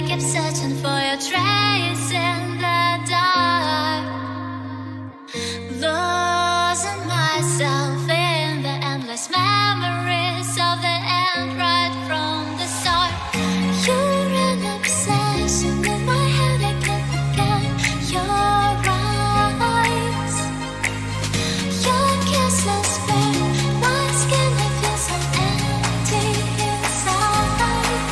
keep searching for your trace in the dark, losing myself in the endless memories of the end right from the start. You're an obsession in my head, I can't forget your eyes, your kisses burn my skin, I feel so empty inside.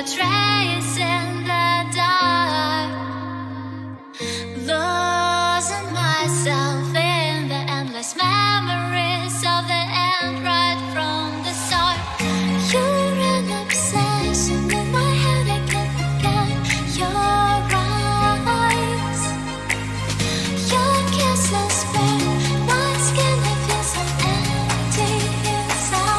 trace in the dark, losing myself in the endless memories of the end right from the start. You're an obsession in my head, I can't forget your eyes. Your kisses burn my skin, I feel so empty inside.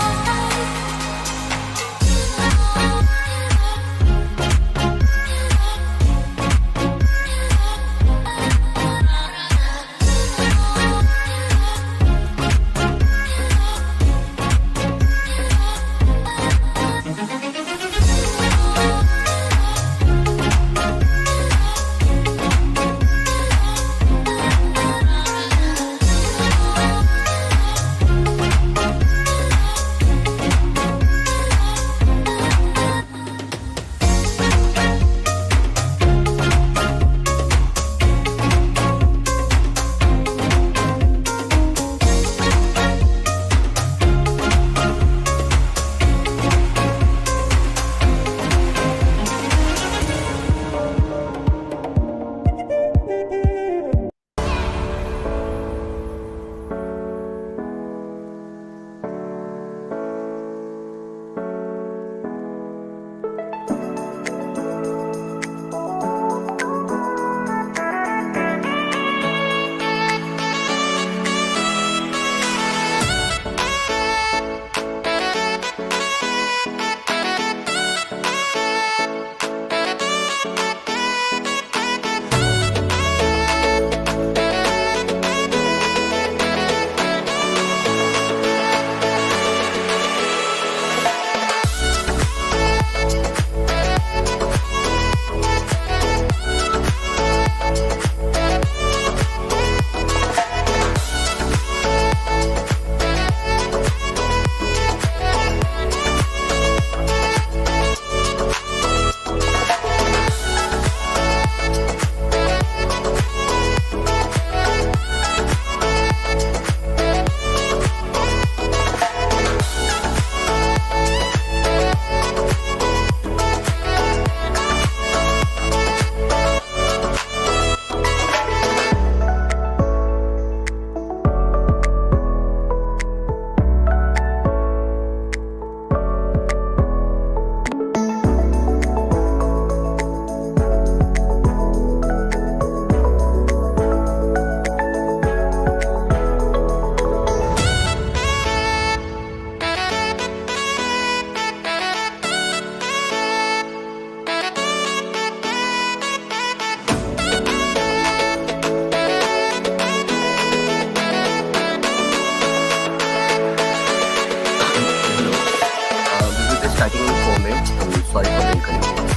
Starting in 4 minutes. I'm sorry for the inconvenience.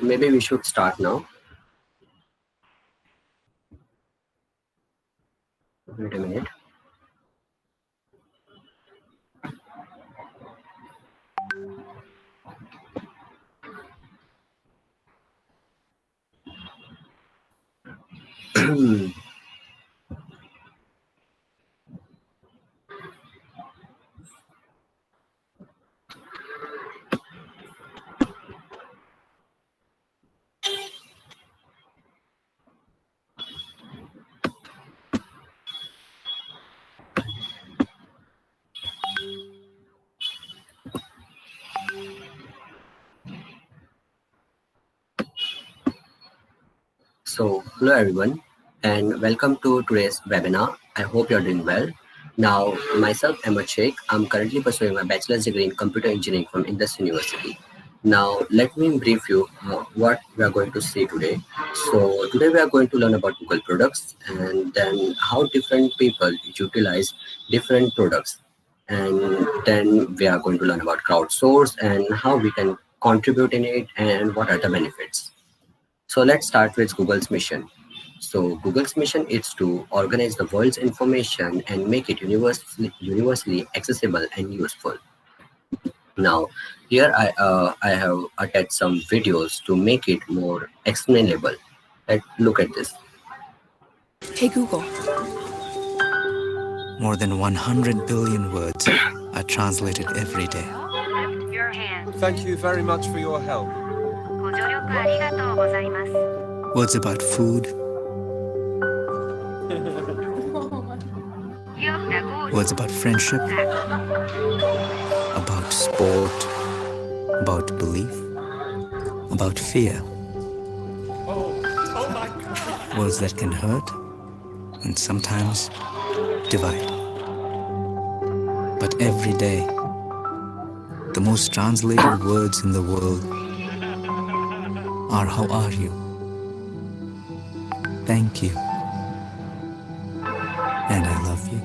Maybe we should start now. Wait a minute. So, hello everyone, and welcome to today's webinar. I hope you're doing well. Now, myself, Ahmed Sheikh, I'm currently pursuing my bachelor's degree in computer engineering from Indus University. Now, let me brief you what we are going to see today. So, today we are going to learn about Google products and then how different people utilize different products. And then we are going to learn about crowdsource and how we can contribute in it and what are the benefits. So let's start with Google's mission. So Google's mission is to organize the world's information and make it universally accessible and useful. Now, here I have attached some videos to make it more explainable. Let's look at this. Hey Google. More than 100 billion words are translated every day. Thank you very much for your help. Words about food. Words about friendship. About sport. About belief. About fear. Words that can hurt and sometimes divide. But every day, the most translated words in the world are how are you? Thank you. And I love you.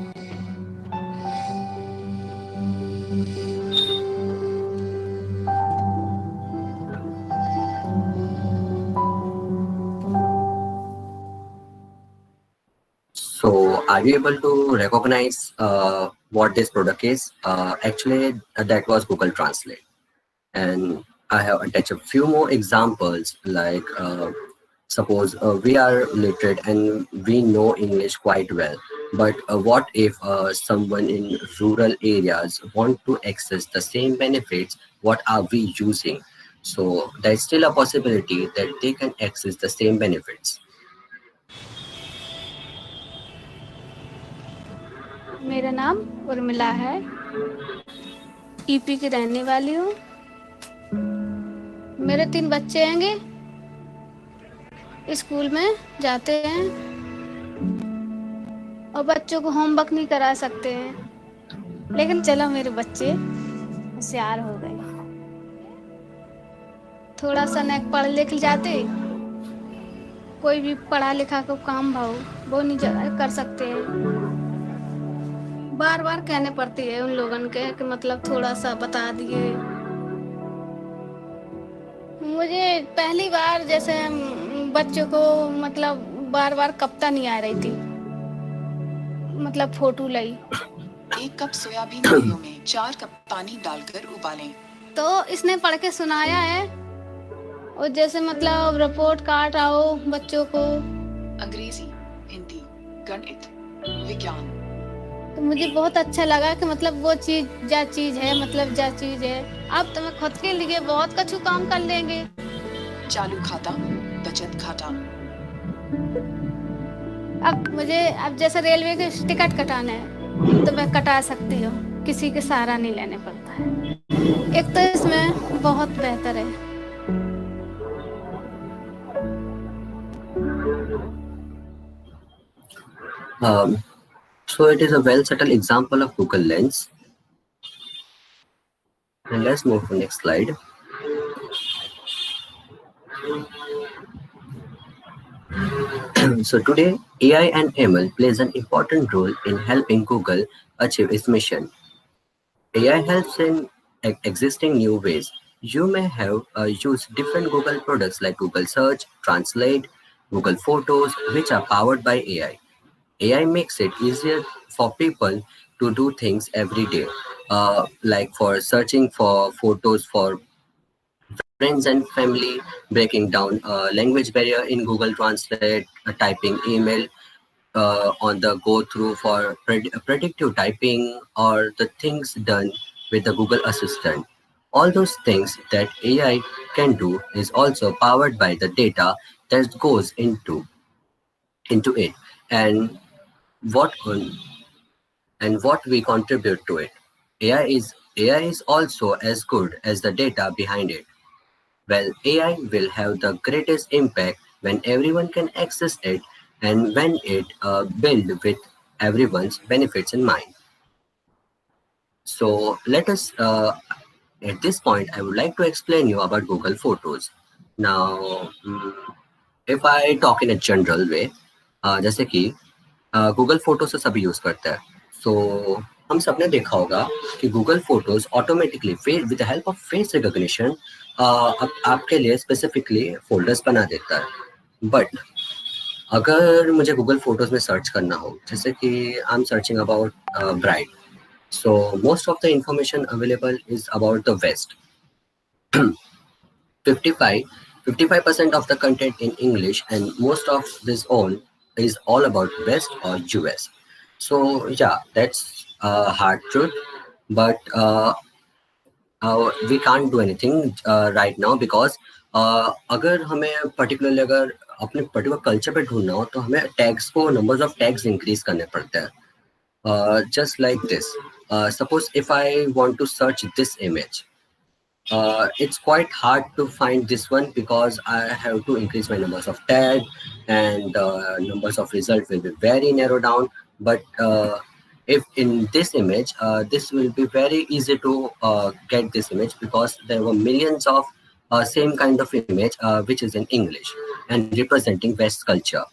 So are you able to recognize what this product is? Actually, that was Google Translate. And I have attached a few more examples like suppose we are literate and we know English quite well. But what if someone in rural areas want to access the same benefits? What are we using? So there's still a possibility that they can access the same benefits. मेरा नाम उर्मिला है, EP की रहने वाली हूँ। मेरे 3 बच्चे हैंगे, स्कूल में जाते हैं और बच्चों को होमवर्क नहीं करा सकते हैं, लेकिन चलो मेरे बच्चे होशियार हो गए, थोड़ा सा न पढ़ लिख जाते, कोई भी पढ़ा लिखा को काम भाव वो नहीं कर सकते हैं। बार बार कहने पड़ती है उन लोगों के कि मतलब थोड़ा सा बता दिए। मुझे पहली बार जैसे बच्चों को मतलब बार बार कविता नहीं आ रही थी, मतलब फोटो लाई। 1 कप सोयाबीन दलियों में 4 कप पानी डालकर उबालें। तो इसने पढ़ के सुनाया है और जैसे मतलब रिपोर्ट कार्ड आओ बच्चों को अंग्रेजी, हिंदी, गणित, विज्ञान। तो मुझे बहुत अच्छा लगा कि मतलब वो चीज है, मतलब जा चीज है। अब तो मैं खुद के लिए बहुत कुछ काम कर लेंगे। चालू खाता, बचत खाता। अब जैसे रेलवे के टिकट कटाना है तो मैं कटा सकती हूँ, किसी के सहारा नहीं लेने पड़ता है। एक तो इसमें बहुत बेहतर है। So it is a well-settled example of Google Lens. And let's move to the next slide. So today, AI and ML plays an important role in helping Google achieve its mission. AI helps in existing new ways You may have used different Google products like Google Search, Translate, Google Photos, which are powered by AI. AI makes it easier for people to do things every day, like for searching for photos for friends and family, breaking down a language barrier in Google Translate, typing email on the go through for predictive typing, or the things done with the Google Assistant. All those things that AI can do is also powered by the data that goes into it, and what on what we contribute to it. AI is also as good as the data behind it. Well, AI will have the greatest impact when everyone can access it and when it built with everyone's benefits in mind. So let us, at this point, I would like to explain you about Google Photos. Now, if I talk in a general way, जैसे कि Google photos तो सभी use करते हैं. सो हम सबने देखा होगा कि Google photos automatically with the help of face recognition आपके लिए स्पेसिफिकली फोल्डर्स बना देता है. बट अगर मुझे गूगल फोटोज में सर्च करना हो, जैसे कि I am searching about bride, so most of the information available is about the West. 55% of the content in English, and most of this all is all about West or US. So yeah, that's hard truth, but we can't do anything right now because अगर हमें particularly अगर अपने particular culture पे ढूंढना हो तो हमें tags को numbers of tags increase करने पड़ते हैं. Just like this. Suppose if I want to search this image, it's quite hard to find this one because I have to increase my numbers of tag, and numbers of result will be very narrow down. But if in this image, this will be very easy to get this image because there were millions of same kind of image which is in English and representing West culture.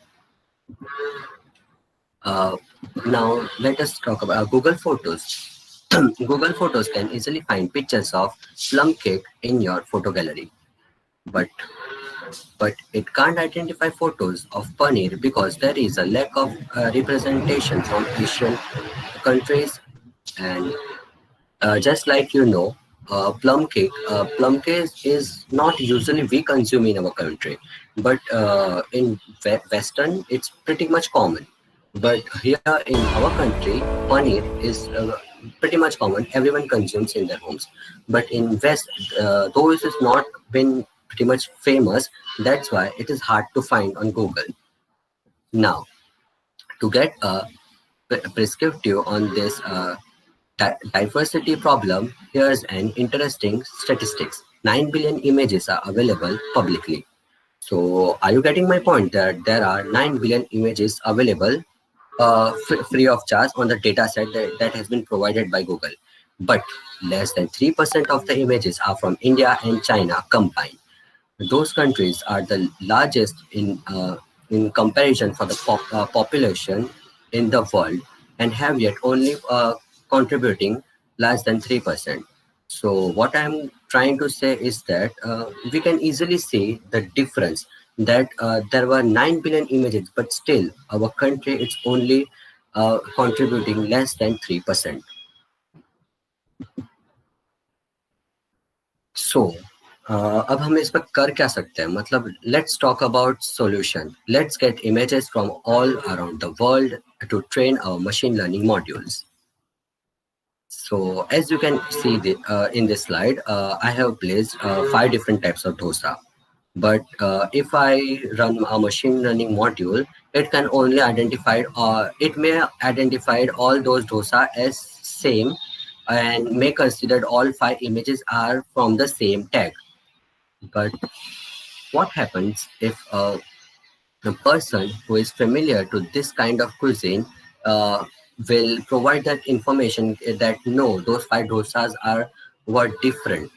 Now let us talk about Google Photos. Google Photos can easily find pictures of plum cake in your photo gallery, but it can't identify photos of paneer because there is a lack of representation from Asian countries. And just like plum cake is not usually we consume in our country, but in Western it's pretty much common. But here in our country, paneer is pretty much common. Everyone consumes in their homes. But in West, though it has not been pretty much famous, that's why it is hard to find on Google. Now, to get a prescriptive on this diversity problem, here's an interesting statistics. 9 billion images are available publicly. So are you getting my point that there are 9 billion images available free of charge on the data set that has been provided by Google? But less than 3% of the images are from India and China combined. Those countries are the largest in comparison for the population in the world and have yet only contributing less than 3%. So what I'm trying to say is that we can easily see the difference that there were 9 billion images, but still our country it's only contributing less than 3%. So अब हम इस पर कर क्या सकते हैं, मतलब let's talk about solution. Let's get images from all around the world to train our machine learning modules. So as you can see in this slide, I have placed 5 different types of dosa. But if I run a machine learning module, it can only identify, it may identify all those dosa as same and may consider all 5 images are from the same tag. But what happens if a person who is familiar to this kind of cuisine will provide that information that no, those 5 dosas were different.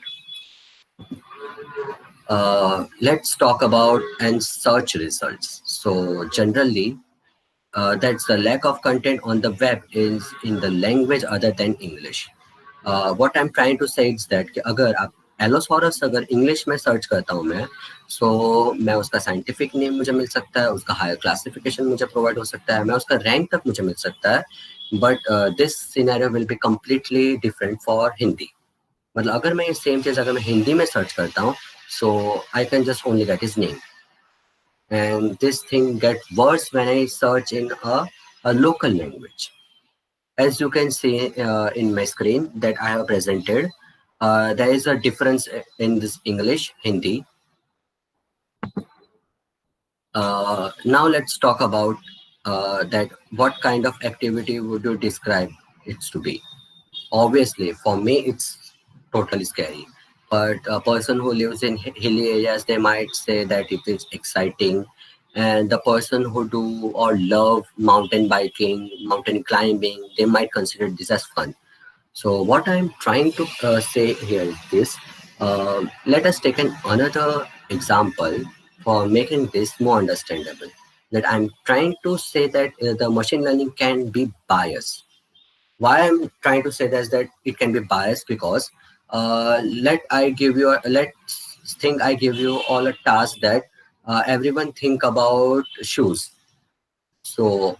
Let's talk about and search results. So generally, that's the lack of content on the web is in the language other than English. What I'm trying to say is that कि अगर आप allosaurus अगर English में search करता हूँ मैं, सो मैं उसका साइंटिफिक नेम मुझे मिल सकता है, उसका हायर क्लासिफिकेशन मुझे प्रोवाइड हो सकता है, मैं उसका रैंक तक मुझे मिल सकता है, but this scenario will be completely different for Hindi. मतलब अगर मैं ये सेम चीज़ अगर मैं हिंदी में सर्च करता हूँ, so I can just only get his name. And this thing get worse when I search in a local language. As you can see in my screen that I have presented, there is a difference in this English, Hindi. Now let's talk about that what kind of activity would you describe it to be? Obviously, for me, it's totally scary. But a person who lives in hilly areas, they might say that it is exciting. And the person who do or love mountain biking, mountain climbing, they might consider this as fun. So what I'm trying to say here is this. Let us take another example for making this more understandable. That I'm trying to say that the machine learning can be biased. Why I'm trying to say that is that it can be biased because let's think I give you all a task that everyone think about shoes. So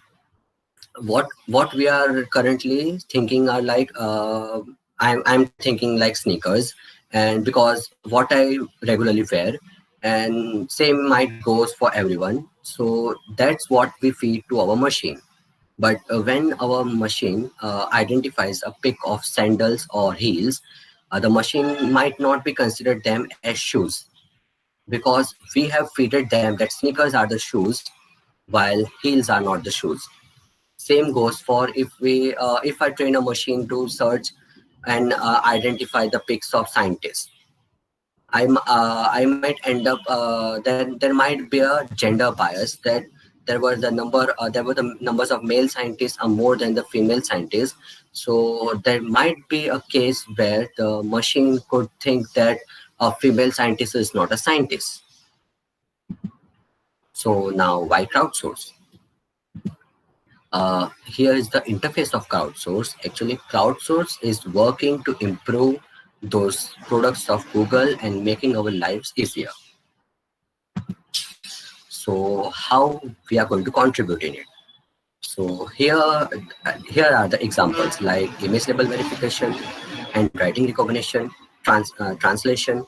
what we are currently thinking are like I'm thinking like sneakers, and because what I regularly wear, and same might goes for everyone. So that's what we feed to our machine. But when our machine identifies a pic of sandals or heels, the machine might not be considered them as shoes because we have feeded them that sneakers are the shoes while heels are not the shoes. Same goes for if I train a machine to search and identify the pics of scientists. I might end up then there might be a gender bias that there were the numbers of male scientists are more than the female scientists. So there might be a case where the machine could think that a female scientist is not a scientist. So now why crowdsource? Here is the interface of crowdsource. Actually, crowdsource is working to improve those products of Google and making our lives easier. So how we are going to contribute in it? So here are the examples like image label verification, handwriting recognition, translation.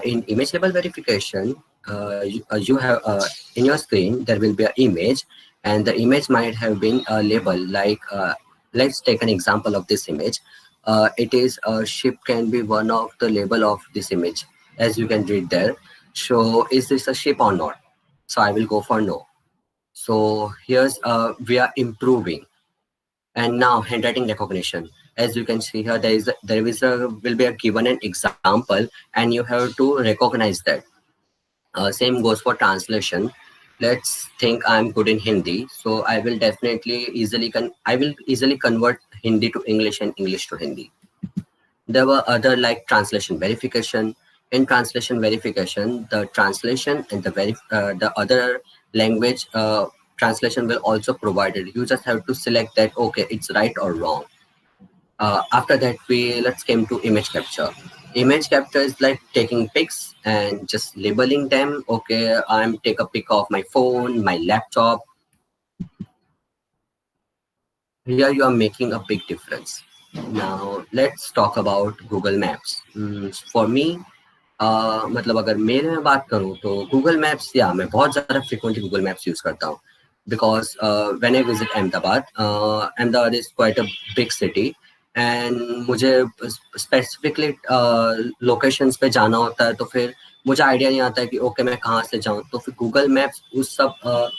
In image label verification, you have in your screen there will be an image, and the image might have been a label like let's take an example of this image. It is a ship can be one of the label of this image, as you can read there. So is this a ship or not? So I will go for no. So here's we are improving. And now handwriting recognition. As you can see here, will be a given an example, and you have to recognize that. Same goes for translation. Let's think I'm good in Hindi, so I will definitely easily convert Hindi to English and English to Hindi. There were other like translation verification. In translation verification, the translation and the other language translation will also provide it. You just have to select that, okay, it's right or wrong. After that, let's come to image capture. Image capture is like taking pics and just labeling them. Okay, I'm take a pic of my phone, my laptop. Here you are making a big difference. Now let's talk about Google Maps. For me, मतलब अगर मेरे में बात करूँ तो Google maps मैं बहुत ज़्यादा फ्रिक्वेंटली गूगल मैप्स यूज़ करता हूँ because when I visit Ahmedabad is quite a big city and मुझे स्पेसिफिकली लोकेशंस पे जाना होता है तो फिर मुझे आइडिया नहीं आता है कि ओके मैं कहाँ से जाऊँ, तो फिर गूगल मैप्स उस सब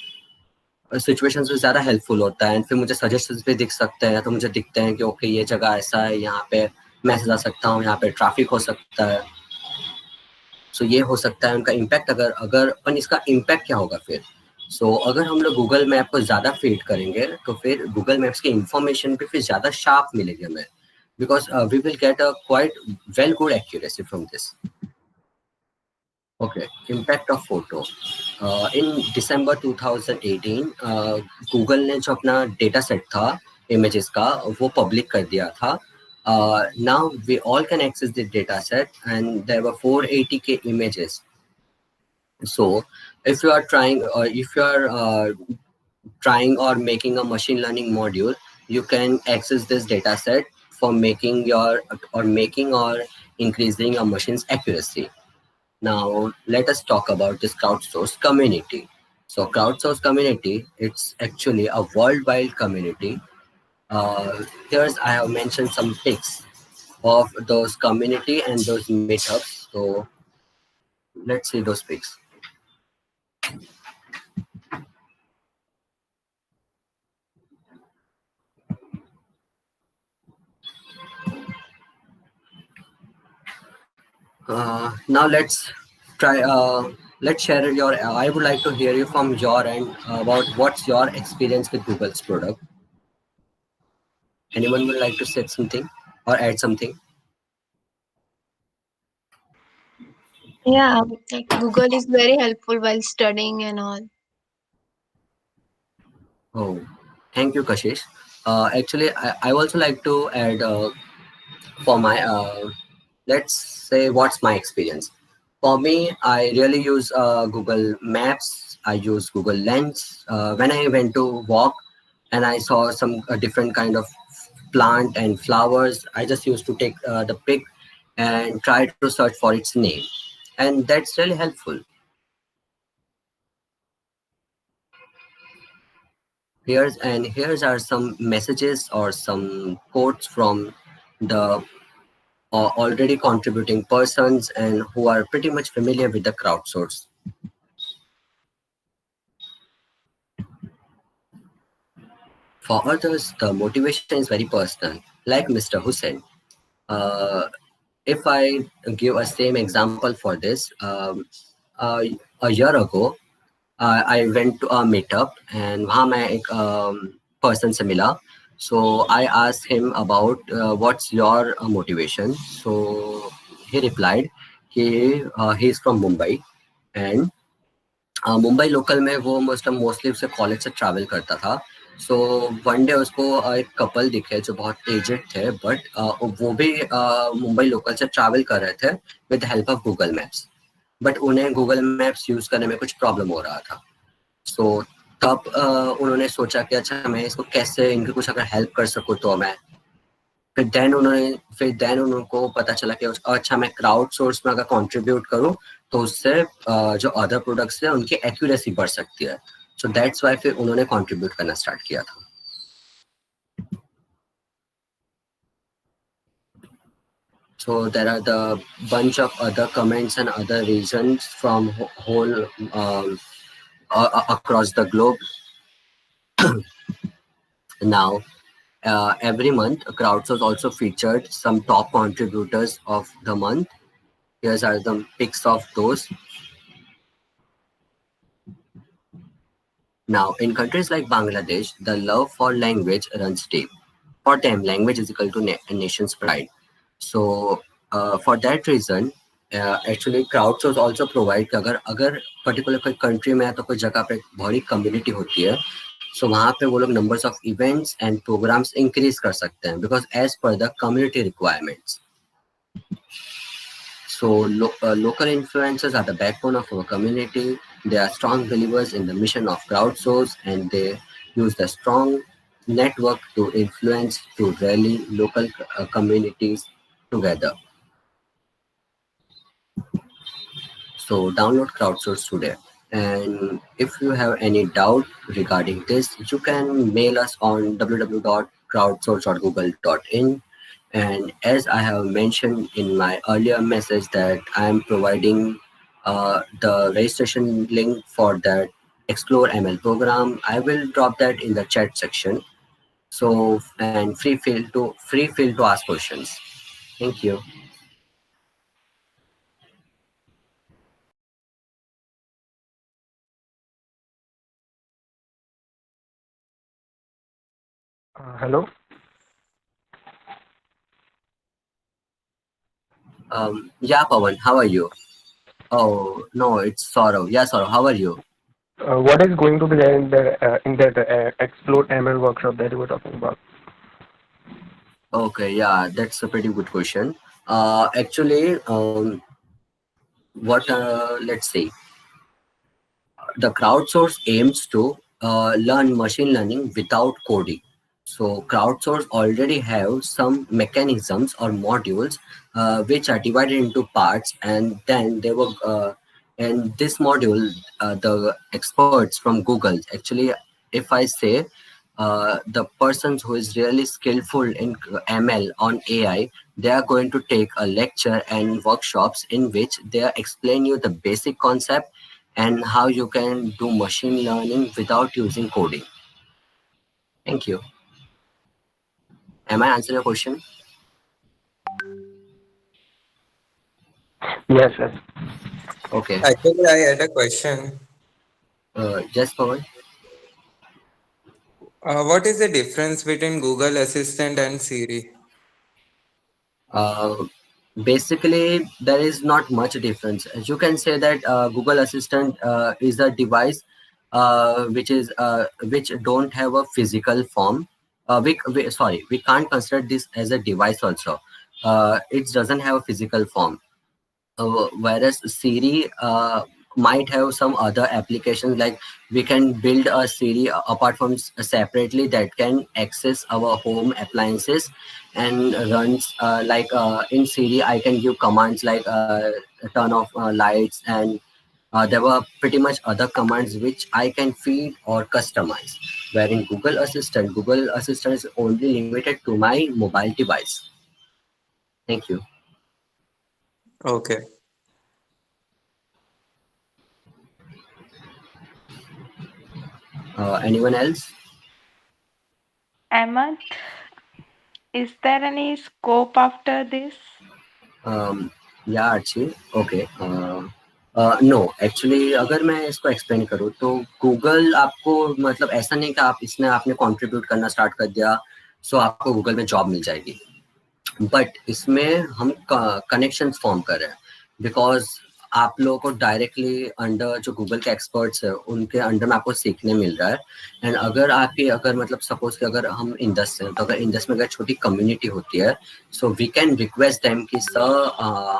सिचुएशंस में ज़्यादा हेल्पफुल होता है एंड फिर मुझे सजेशंस भी दिख सकते हैं, तो मुझे दिखते हैं कि ओके ये जगह ऐसा है, यहाँ पे मैं जा सकता हूँ, यहाँ पे ट्रैफिक हो सकता है. सो ये हो सकता है उनका इम्पैक्ट. अगर अपन इसका इम्पैक्ट क्या होगा फिर? सो अगर हम लोग गूगल मैप को ज़्यादा फीड करेंगे तो फिर गूगल मैप्स की इंफॉर्मेशन पे फिर ज़्यादा शार्प मिलेगी हमें, because we will get a quite well good accuracy from this. Okay, impact of photo. In December 2018 Google ने जो अपना डेटा सेट था इमेजेस का वो पब्लिक कर दिया था. Now we all can access the data set, and there were 480K images. So if you are trying, or if you are trying or making a machine learning module, you can access this data set for making or increasing a machine's accuracy. Now let us talk about this crowdsourced community. So crowdsourced community, it's actually a worldwide community. Here's I have mentioned some pics of those community and those meetups. So let's see those pics. Now try. Let's share your. I would like to hear you from your end about what's your experience with Google's product. Anyone would like to say something or add something? Yeah, like Google is very helpful while studying and all. Oh, thank you, Kashish. Actually, I also like to add for my let's say what's my experience. For me, I really use Google Maps. I use Google Lens. When I went to walk and I saw some different kind of plant and flowers, I just used to take the pic and try to search for its name, and that's really helpful. Here's are some messages or some quotes from the already contributing persons and who are pretty much familiar with the crowdsource. For others, the motivation is very personal, like Mr. Hussein. Uh, if I give a same example for this, a year ago, I went to a meetup and वहाँ मैं एक person से मिला. So I asked him about what's your motivation. So he replied he is from Mumbai and Mumbai local में वो mostly उसे college से travel करता था. सो वन डे उसको एक कपल दिखे जो बहुत एजेड थे, बट वो भी मुंबई लोकल से ट्रैवल कर रहे थे with the help of Google maps. But उन्हें गूगल मैप्स यूज करने में कुछ प्रॉब्लम हो रहा था. सो तब उन्होंने सोचा कि अच्छा मैं इसको कैसे इनकी कुछ अगर हेल्प कर सकूँ तो मैं फिर देन उनको पता चला कि अच्छा मैं क्राउड सोर्स में अगर कंट्रीब्यूट करूं तो उससे जो अदर प्रोडक्ट्स है उनकी एक्यूरेसी बढ़ सकती है. सो दैट्स व्हाई फिर उन्होंने कंट्रीब्यूट करना स्टार्ट किया था. So there are the bunch of other comments and other reasons from whole across the globe. Now every month crowdsource also featured some top contributors of the month. Here's are the pics of those. Now, in countries like Bangladesh, the love for language runs deep. For them, language is equal to a nation's pride. So, for that reason, actually, crowdsource also provide कि अगर particular कोई country में है तो कोई जगह पे बड़ी community होती है, so वहाँ पे वो लोग numbers of events and programs increase कर सकते हैं because as per the community requirements. So local influencers are the backbone of our community. They are strong believers in the mission of crowdsource, and they use the strong network to influence to rally local communities together. So download crowdsource today. And if you have any doubt regarding this, you can mail us on www.crowdsource.google.in. And as I have mentioned in my earlier message that I am providing the registration link for that Explore ML program, I will drop that in the chat section. So and free feel to ask questions. Thank you. Hello. Yeah, Pawan, how are you? Oh no, it's Saurav. Yeah, Saurav, how are you? What is going to be there in that Explode ML workshop that you were talking about? Okay, yeah, that's a pretty good question. Actually, what let's say the crowdsource aims to learn machine learning without coding. So crowdsource already have some mechanisms or modules which are divided into parts, and then they were and this module, the experts from Google actually, if I say the persons who is really skillful in ML on AI, they are going to take a lecture and workshops in which they explain you the basic concept and how you can do machine learning without using coding. Thank you. Am I answering your question? Yes, yes. Okay. Actually, I had a question. Just Pawan. What is the difference between Google Assistant and Siri? Uh, Basically, there is not much difference. As you can say that Google Assistant is a device which don't have a physical form. Sorry, we can't consider this as a device also. It doesn't have a physical form. Whereas Siri might have some other applications, like we can build a Siri apart from separately that can access our home appliances and runs in Siri I can give commands like turn off lights, and there were pretty much other commands which I can feed or customize. Where in Google Assistant is only limited to my mobile device. Thank you. Okay. Anyone else? Ahmad, is there any scope after this? या Archi okay no actually अगर मैं इसको explain करूँ तो Google आपको मतलब ऐसा नहीं कि आप इसमें आपने कंट्रीब्यूट करना स्टार्ट कर दिया सो आपको गूगल में जॉब मिल जाएगी, बट इसमें हम कनेक्शंस फॉर्म कर रहे हैं बिकॉज आप लोगों को डायरेक्टली अंडर जो गूगल के एक्सपर्ट्स है उनके अंडर में आपको सीखने मिल रहा है। एंड अगर मतलब सपोज कि अगर हम इंडस हैं तो अगर इंडस में अगर छोटी कम्युनिटी होती है so we can request them कि सर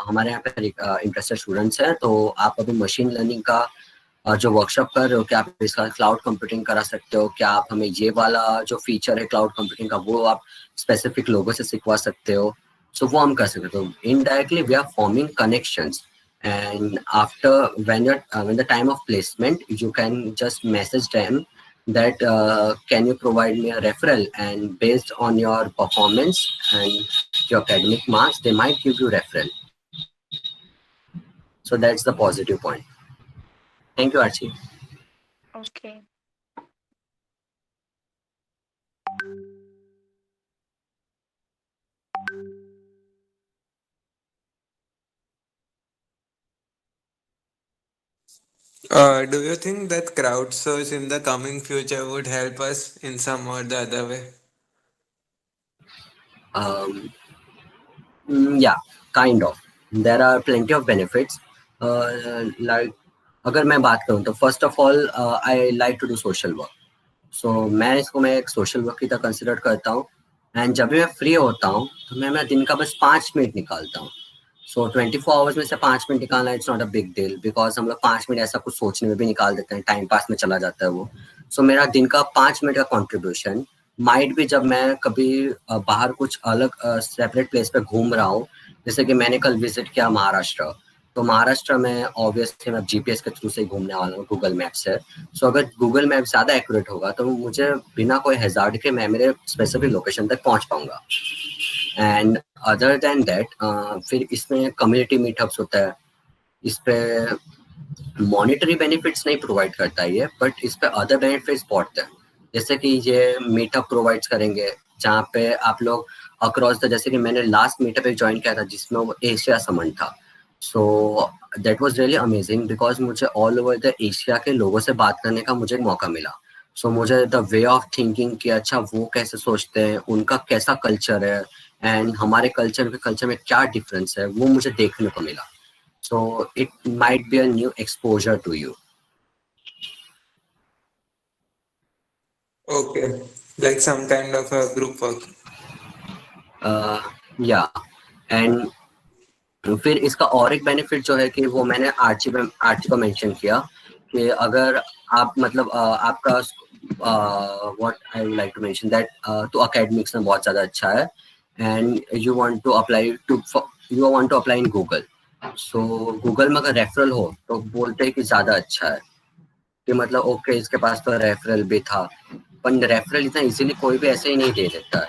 हमारे यहाँ पे इंटरेस्टेड स्टूडेंट्स हैं तो आप अभी मशीन लर्निंग का जो वर्कशॉप कर रहे हो क्या आप इसका क्लाउड कंप्यूटिंग करा सकते हो, क्या आप हमें ये वाला जो फीचर है क्लाउड कंप्यूटिंग का वो आप स्पेसिफिक लोगों से सिखवा सकते हो। सो वो हम कर सकते हो। Indirectly we are forming connections, and after when the time of placement you can just message them that can you provide me a referral, and based on your performance and your academic marks they might give you referral. So that's the positive point. Thank you, Archie. Okay. Do you think that crowdsource in the coming future would help us in some or the other way? um, yeah, kind of. There are plenty of benefits. Like अगर मैं बात करूँ तो first of all I like to do social work, so मैं एक social work की तरह consider करता हूँ। एंड जब भी मैं फ्री होता हूँ तो मैं दिन का बस 5 मिनट निकालता हूँ। सो 24 आवर्स में से 5 मिनट निकालना it's not a big deal, because हम लोग 5 मिनट ऐसा कुछ सोचने में भी निकाल देते हैं, टाइम पास में चला जाता है वो। सो मेरा दिन का 5 मिनट का कॉन्ट्रीब्यूशन माइट भी जब मैं कभी बाहर कुछ अलग सेपरेट प्लेस पे घूम रहा हूँ, जैसे कि मैंने कल विजिट किया महाराष्ट्र, तो महाराष्ट्र में ऑब्वियसली मैं जीपीएस के थ्रू से ही घूमने वाला हूँ, गूगल मैप से। सो अगर गूगल मैप ज़्यादा एक्यूरेट होगा तो मुझे बिना कोई हैजार्ड के मैं मेरे स्पेसिफिक लोकेशन तक पहुँच पाऊंगा। एंड अदर देन दैट फिर इसमें कम्युनिटी मीटअप्स होता है, इस पे मॉनिटरी बेनिफिट्स नहीं प्रोवाइड करता ये, बट इस पे अदर बेनिफिट्स बहुत हैं। जैसे कि ये मीटअप प्रोवाइड्स करेंगे जहाँ पे आप लोग अक्रॉस द, जैसे कि मैंने लास्ट मीटअप एक ज्वाइन किया था जिसमें वो एशिया समन था। So that was really amazing because मुझे ऑल ओवर द एशिया के लोगों से बात करने का मुझे मौका मिला। सो मुझे द वे ऑफ थिंकिंग कि अच्छा वो कैसे सोचते हैं, उनका कैसा कल्चर है एंड हमारे कल्चर में क्या डिफरेंस है वो मुझे देखने को मिला। So it might be a new exposure to you. Okay, like some kind of a group work. या एंड फिर इसका और एक बेनिफिट जो है कि वो मैंने आर्ची को मेंशन किया कि अगर आप मतलब आपका what I would like to mention that तो एकेडमिक्स में बहुत ज़्यादा अच्छा है and you want to apply in Google, so Google में अगर रेफरल हो तो बोलते हैं कि ज़्यादा अच्छा है कि मतलब ओके इसके पास तो रेफरल भी था, पर रेफरल इतना इजीली कोई भी ऐसे ही नहीं दे देता है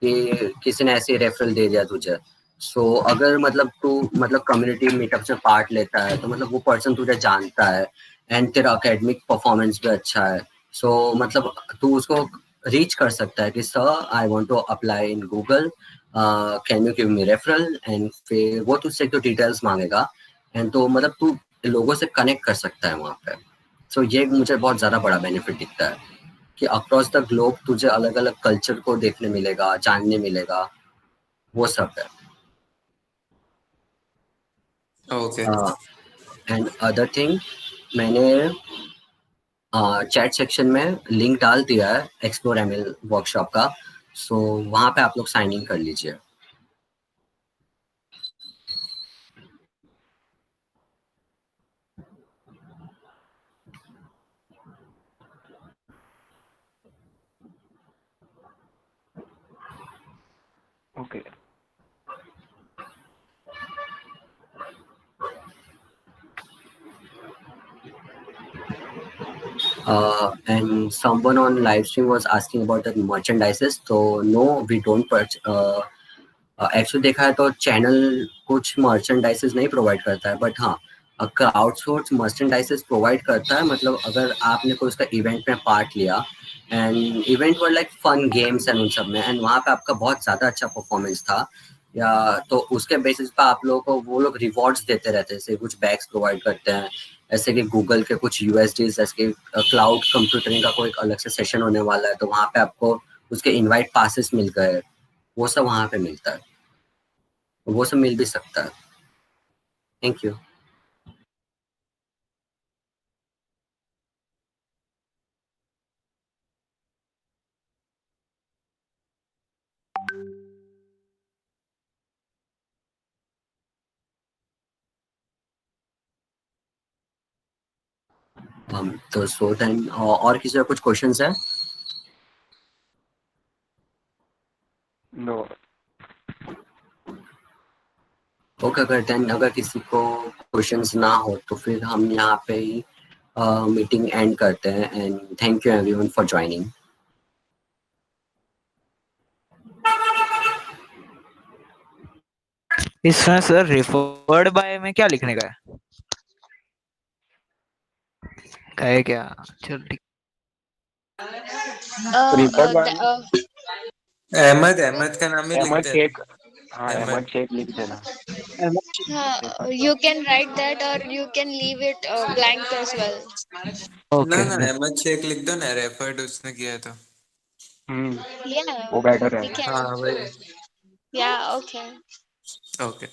कि किसी ने ऐसे ही रेफरल दे दिया तुझे। सो अगर मतलब तू मतलब कम्युनिटी मीटअप में पार्ट लेता है तो मतलब वो पर्सन तुझे जानता है एंड तेरा एकेडमिक परफॉर्मेंस भी अच्छा है, सो मतलब तू उसको रीच कर सकता है कि sir I want to apply in Google, can you give me referral, and फिर वो तुझसे तो डिटेल्स मांगेगा एंड तो मतलब तू लोगों से कनेक्ट कर सकता है वहाँ पे। सो ये मुझे बहुत ज़्यादा बड़ा बेनिफिट दिखता है कि अक्रॉस द ग्लोब तुझे अलग अलग कल्चर को देखने मिलेगा, जानने मिलेगा, वो सब है। ओके। एंड अदर थिंग, मैंने चैट सेक्शन में लिंक डाल दिया है एक्सप्लोर एमएल वर्कशॉप का, सो वहाँ पे आप लोग साइन इन कर लीजिए। Okay. And someone on live stream was asking about the merchandises, so no, we don't purchase. Actually देखा है तो चैनल कुछ मर्चेंडाइसेस नहीं प्रोवाइड करता है, बट हाँ क्राउडसोर्स मर्चेंडाइसेस प्रोवाइड करता है। मतलब अगर आपने कोई उसका इवेंट में पार्ट लिया and event were like fun games and उन सब में, एंड वहाँ पे आपका बहुत ज़्यादा अच्छा परफॉर्मेंस था या तो उसके बेसिस पे आप लोगों को वो लोग रिवॉर्ड्स देते रहते हैं, जैसे कुछ बैग्स प्रोवाइड करते हैं, ऐसे कि गूगल के कुछ यूएसडी, जैसे कि क्लाउड कंप्यूटरिंग का कोई एक अलग से सेशन होने वाला है तो वहाँ पे आपको उसके इनवाइट पासेस मिल गए, वो सब वहाँ पे मिलता है, वो सब मिल भी सकता है। Thank you. तो सो देन और किसी का कुछ क्वेश्चंस है? No. ओके, अगर किसी को क्वेश्चंस ना हो तो फिर हम यहाँ पे ही मीटिंग एंड करते हैं and thank you everyone for joining. इसमें सर रिफर्ड बाय में क्या लिखने का है क्या? चल ठीक। Referred by अहमद का नाम ही लिख अहमद देना। शेख। हाँ, अहमद। अहमद शेख लिख देना। You can write that or you can leave it blank as well. ना ओके। ना अहमद शेख लिख दो ना, रेफर्ड उसने किया तो। हम्म, Yeah, वो बेटर we रहेगा। can. हाँ वही। Yeah, okay. ओके।